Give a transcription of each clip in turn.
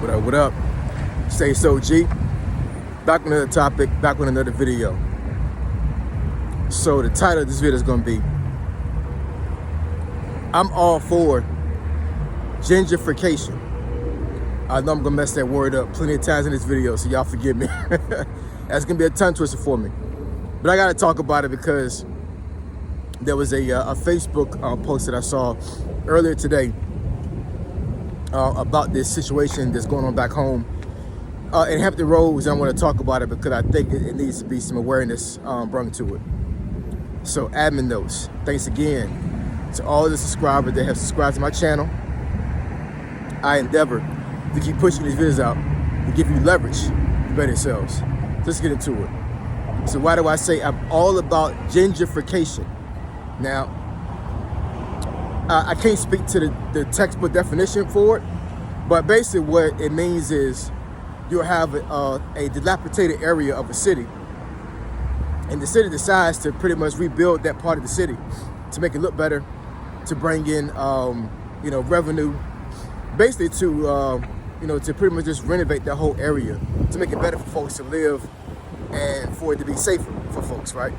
What up, what up? Say so, G. Back with another topic, back with another video. So the title of this video is gonna be, I'm all for gentrification. I know I'm gonna mess that word up plenty of times in this video, so y'all forgive me. That's gonna be a tongue twister for me. But I gotta talk about it because there was a Facebook post that I saw earlier today about this situation that's going on back home in Hampton Roads. I want to talk about it because I think it needs to be some awareness brought to it. So admin notes, thanks again to all the subscribers that have subscribed to my channel. I endeavor to keep pushing these videos out and give you leverage to better yourselves. Let's get into it. So why do I say I'm all about gentrification? Now, I can't speak to the textbook definition for it, but basically what it means is you'll have a dilapidated area of a city, and the city decides to pretty much rebuild that part of the city to make it look better, to bring in revenue, basically to to pretty much just renovate that whole area to make it better for folks to live and for it to be safer for folks, right?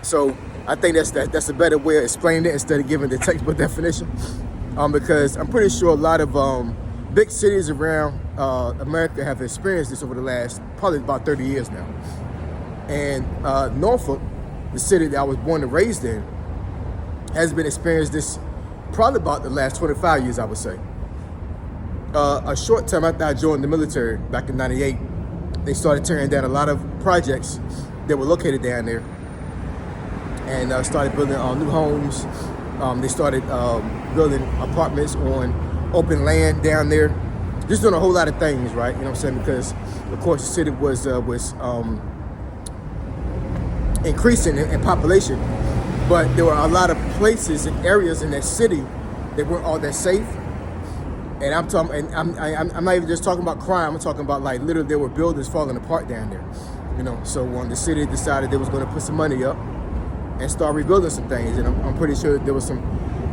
So I think that's a better way of explaining it instead of giving the textbook definition, because I'm pretty sure a lot of big cities around America have experienced this over the last probably about 30 years now. And Norfolk, the city that I was born and raised in, has been experiencing this probably about the last 25 years, I would say. A short time after I joined the military back in '98, they started tearing down a lot of projects that were located down there, and started building new homes. They started building apartments on open land down there, just doing a whole lot of things, right? You know what I'm saying? Because of course the city was increasing in population, but there were a lot of places and areas in that city that weren't all that safe. And I'm talking, and I'm not even just talking about crime. I'm talking about like literally there were buildings falling apart down there. So when the city decided they was going to put some money up and start rebuilding some things, and I'm pretty sure that there was some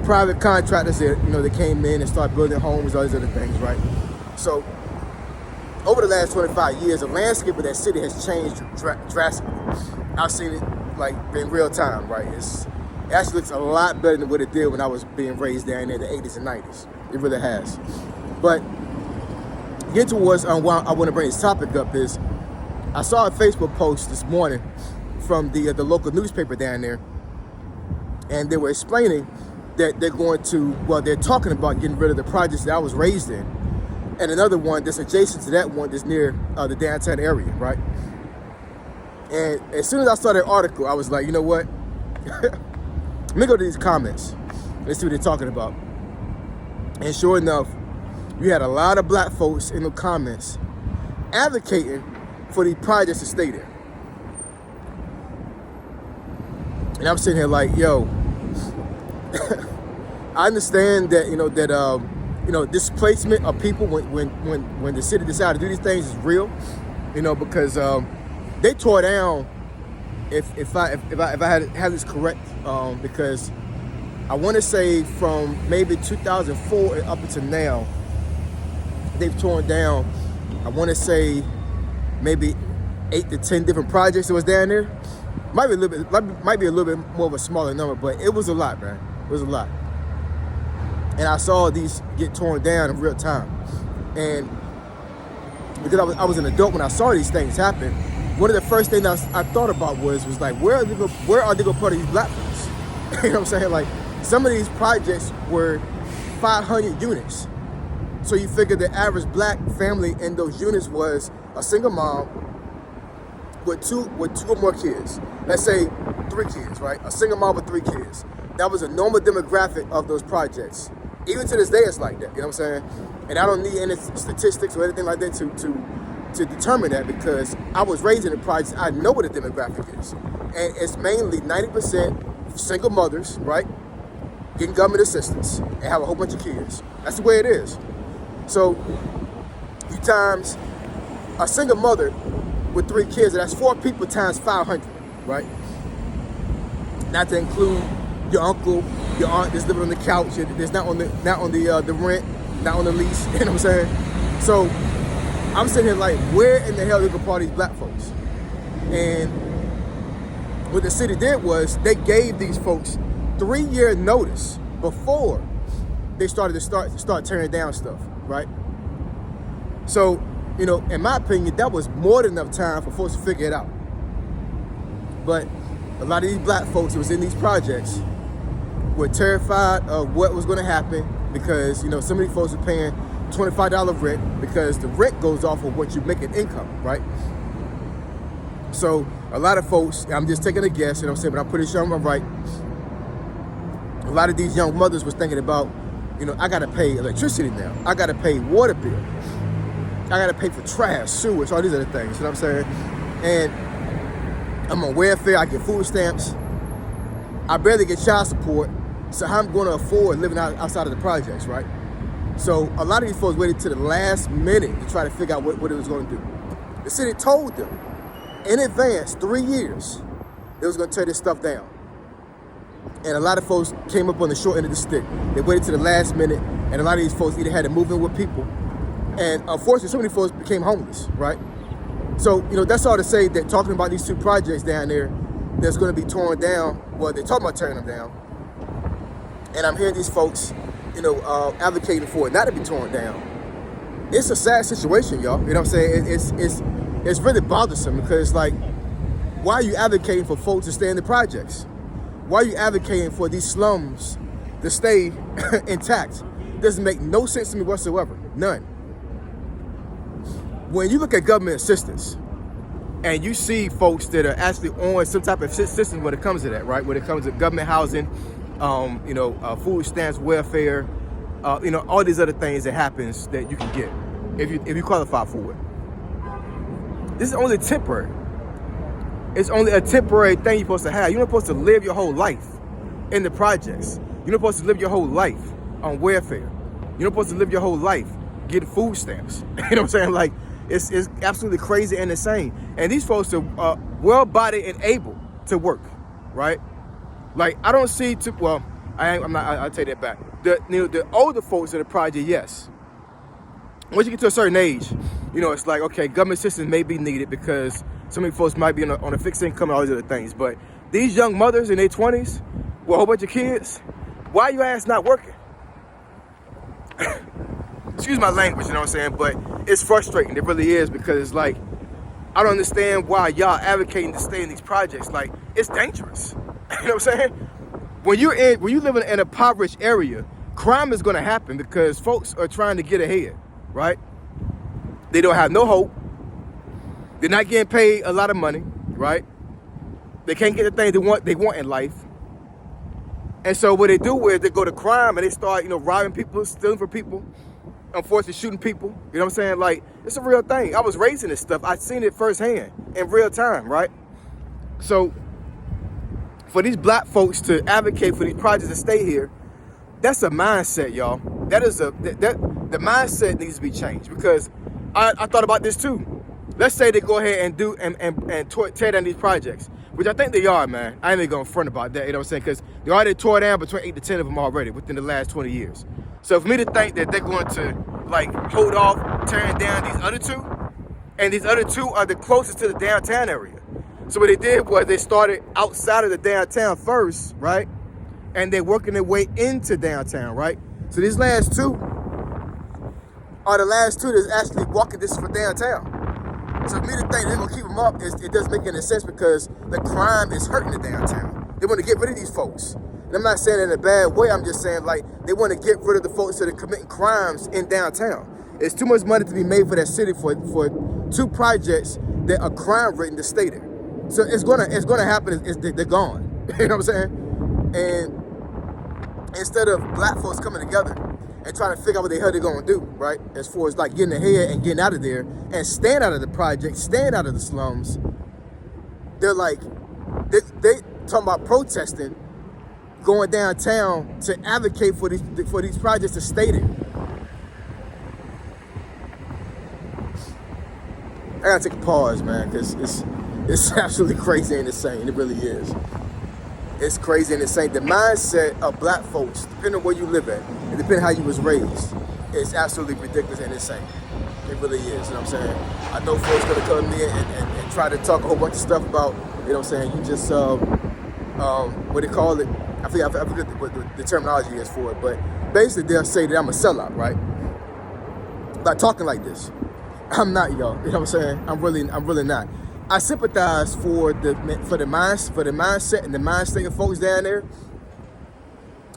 private contractors that that came in and started building homes, all these other things, right? So over the last 25 years, the landscape of that city has changed drastically. I've seen it like in real time, right? It actually looks a lot better than what it did when I was being raised down there in the 80s and 90s. It really has. But get towards why I want to bring this topic up is I saw a Facebook post this morning from the local newspaper down there, and they were explaining that they're talking about getting rid of the projects that I was raised in, and another one that's adjacent to that one that's near the downtown area, right? And as soon as I saw that article, I was like, you know what? Let me go to these comments. Let's see what they're talking about. And sure enough, you had a lot of black folks in the comments advocating for these projects to stay there. And I'm sitting here like, yo, I understand that displacement of people when the city decided to do these things is real, because they tore down. If I had this correct, because I want to say from maybe 2004 and up until now, they've torn down, I want to say maybe 8 to 10 different projects that was down there. Might be a little bit more of a smaller number, but it was a lot, man. It was a lot. And I saw these get torn down in real time. And because I was an adult when I saw these things happen, one of the first things I thought about was like, where are they going to put these black folks? You know what I'm saying? Like, some of these projects were 500 units. So you figure the average black family in those units was a single mom with two or more kids. Let's say 3 kids, right? A single mom with 3 kids. That was a normal demographic of those projects. Even to this day, it's like that. You know what I'm saying? And I don't need any statistics or anything like that to determine that, because I was raised in the projects. I know what the demographic is. And it's mainly 90% single mothers, right? Getting government assistance and have a whole bunch of kids. That's the way it is. So you times a single mother with 3 kids, and that's 4 people times 500, right? Not to include your uncle, your aunt that's living on the couch, that's not on the rent, not on the lease. You know what I'm saying? So I'm sitting here like, where in the hell they gonna party these black folks? And what the city did was they gave these folks 3-year notice before they started to start tearing down stuff, right? So, you know, in my opinion, that was more than enough time for folks to figure it out. But a lot of these black folks that was in these projects were terrified of what was going to happen because, you know, some of these folks are paying $25 rent because the rent goes off of what you make in income, right? So a lot of folks, I'm just taking a guess, you know what I'm saying, but I'm pretty sure I'm right. A lot of these young mothers was thinking about, you know, I got to pay electricity now. I got to pay water bill. I got to pay for trash, sewage, all these other things, you know what I'm saying? And I'm on welfare, I get food stamps. I barely get child support. So how I'm going to afford living outside of the projects, right? So a lot of these folks waited to the last minute to try to figure out what it was going to do. The city told them in advance, 3 years, they was going to tear this stuff down. And a lot of folks came up on the short end of the stick. They waited to the last minute, and a lot of these folks either had to move in with people, and unfortunately, so many folks became homeless, right? So, you know, that's all to say that talking about these 2 projects down there that's going to be torn down, well, they're talking about tearing them down. And I'm hearing these folks, you know, advocating for it not to be torn down. It's a sad situation, y'all. You know what I'm saying? It's really bothersome because, like, why are you advocating for folks to stay in the projects? Why are you advocating for these slums to stay intact? Doesn't make no sense to me whatsoever. None. When you look at government assistance and you see folks that are actually on some type of system when it comes to that, right? When it comes to government housing, you know, food stamps, welfare, you know, all these other things that happens that you can get if you qualify for it. This is only temporary. It's only a temporary thing you're supposed to have. You're not supposed to live your whole life in the projects. You're not supposed to live your whole life on welfare. You're not supposed to live your whole life getting food stamps. You know what I'm saying? Like, it's absolutely crazy and insane. And these folks are well-bodied and able to work, right? Like, I don't see, I'll take that back. The older folks in the project, yes. Once you get to a certain age, you know, it's like, okay, government assistance may be needed because so many folks might be on a fixed income and all these other things. But these young mothers in their 20s with a whole bunch of kids, why you ass not working? Excuse my language, you know what I'm saying? But it's frustrating. It really is, because it's like, I don't understand why y'all advocating to stay in these projects. Like, it's dangerous. You know what I'm saying? When you live in an impoverished area, crime is going to happen because folks are trying to get ahead, right? They don't have no hope. They're not getting paid a lot of money, right? They can't get the things they want in life. And so what they do is they go to crime and they start, you know, robbing people, stealing from people, unfortunately shooting people. You know what I'm saying? Like, it's a real thing. I was raised in this stuff. I've seen it firsthand in real time, right? So for these black folks to advocate for these projects to stay here, that's a mindset, y'all. That is the mindset needs to be changed, because I thought about this too. Let's say they go ahead and tear down these projects, which I think they are, man. I ain't even gonna front about that, you know what I'm saying? Because they already tore down between 8 to 10 of them already within the last 20 years. So for me to think that they're going to, like, hold off tearing down these other 2, and these other 2 are the closest to the downtown area. So what they did was they started outside of the downtown first, right? And they're working their way into downtown, right? So these last 2 are the last 2 that's actually walking this for downtown. So for me to think they're gonna keep them up, it doesn't make any sense, because the crime is hurting the downtown. They want to get rid of these folks. And I'm not saying it in a bad way, I'm just saying, like, they want to get rid of the folks that are committing crimes in downtown. It's too much money to be made for that city for 2 projects that are crime ridden to stay there. So it's gonna happen. They're gone. You know what I'm saying? And instead of black folks coming together and trying to figure out what the hell they're gonna do, right? As far as, like, getting ahead and getting out of there and staying out of the project, staying out of the slums, they're like, they talking about protesting, going downtown to advocate for these projects to stay there. I gotta take a pause, man, because it's absolutely crazy and insane. It really is. It's crazy and insane. The mindset of black folks, depending on where you live at, and depending on how you was raised, is absolutely ridiculous and insane. It really is, you know what I'm saying? I know folks gonna come in and try to talk a whole bunch of stuff about, you know what I'm saying, you just, what they call it, I forget what the terminology is for it, but basically they'll say that I'm a sellout, right? By talking like this. I'm not, y'all, you know what I'm saying? I'm really not. I sympathize for the mindset and the mind state of folks down there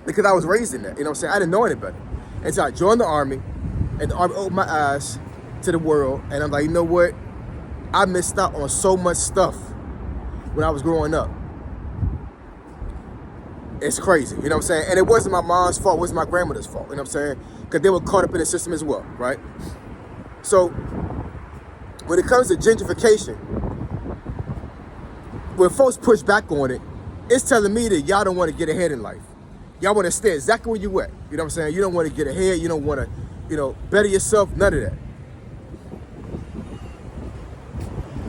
because I was raised in that, you know what I'm saying? I didn't know any better. And so I joined the Army, and the Army opened my eyes to the world, and I'm like, you know what? I missed out on so much stuff when I was growing up. It's crazy, you know what I'm saying? And it wasn't my mom's fault, it wasn't my grandmother's fault, you know what I'm saying? Because they were caught up in the system as well, right? So, when it comes to gentrification, when folks push back on it, it's telling me that y'all don't want to get ahead in life. Y'all want to stay exactly where you at, you know what I'm saying? You don't want to get ahead, you don't want to, better yourself, none of that.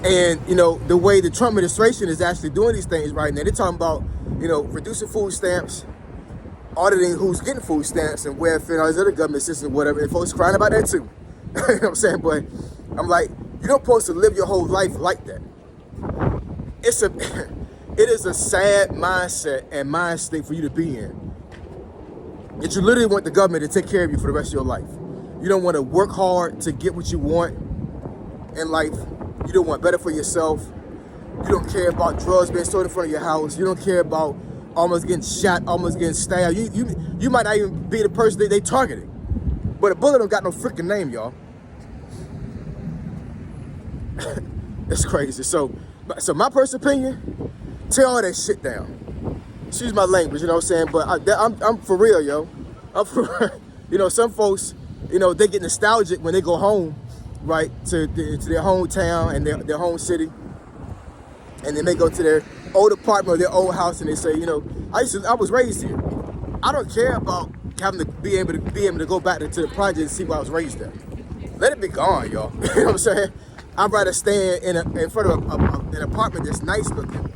And, the way the Trump administration is actually doing these things right now, they're talking about, reducing food stamps, auditing who's getting food stamps and welfare and all these other government systems, whatever, and folks crying about that too. You know what I'm saying? But I'm like, you're not supposed to live your whole life like that. It is a sad mindset and mind state for you to be in. That you literally want the government to take care of you for the rest of your life. You don't want to work hard to get what you want in life. You don't want better for yourself. You don't care about drugs being stored in front of your house. You don't care about almost getting shot, almost getting stabbed. You might not even be the person that they targeted. But a bullet don't got no freaking name, y'all. It's crazy. So my personal opinion, tear all that shit down. Excuse my language, you know what I'm saying? But I'm for real, yo. I'm for some folks, they get nostalgic when they go home, right, to their hometown and their home city. And then they go to their old apartment or their old house and they say, I was raised here. I don't care about having to be able to go back to the project and see where I was raised at. Let it be gone, y'all. You know what I'm saying? I'd rather stand in front of an apartment that's nice looking,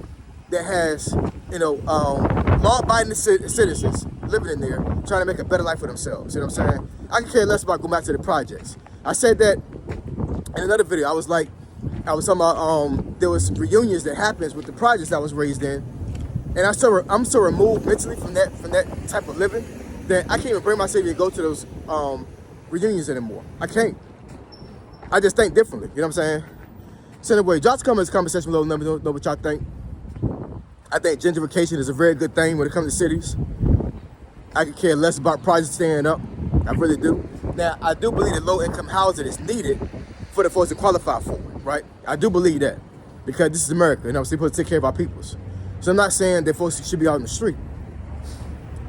that has, law-abiding citizens living in there, trying to make a better life for themselves. You know what I'm saying? I can care less about going back to the projects. I said that in another video. I was talking about there was reunions that happens with the projects I was raised in, and I'm so removed mentally from that type of living that I can't even bring myself to go to those reunions anymore. I can't. I just think differently. You know what I'm saying? So anyway, y'all come in this conversation below. Let me know what y'all think. I think gentrification is a very good thing when it comes to cities. I could care less about projects staying up. I really do. Now, I do believe that low-income housing is needed for the folks to qualify for it, right? I do believe that because this is America, we're supposed to take care of our peoples. So I'm not saying that folks should be out in the street.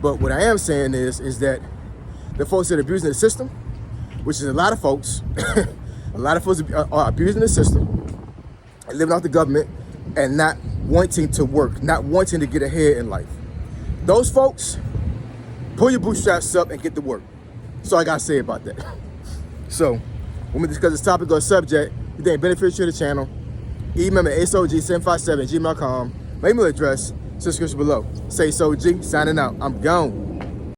But what I am saying is that the folks that are abusing the system, which is a lot of folks, a lot of folks are abusing the system and living off the government and not wanting to work, not wanting to get ahead in life. Those folks, pull your bootstraps up and get to work. That's all I gotta say about that. So, when we discuss this topic or subject you think beneficial to the channel, email me at asog757@gmail.com. My email address, subscription below. Say so G, signing out. I'm gone.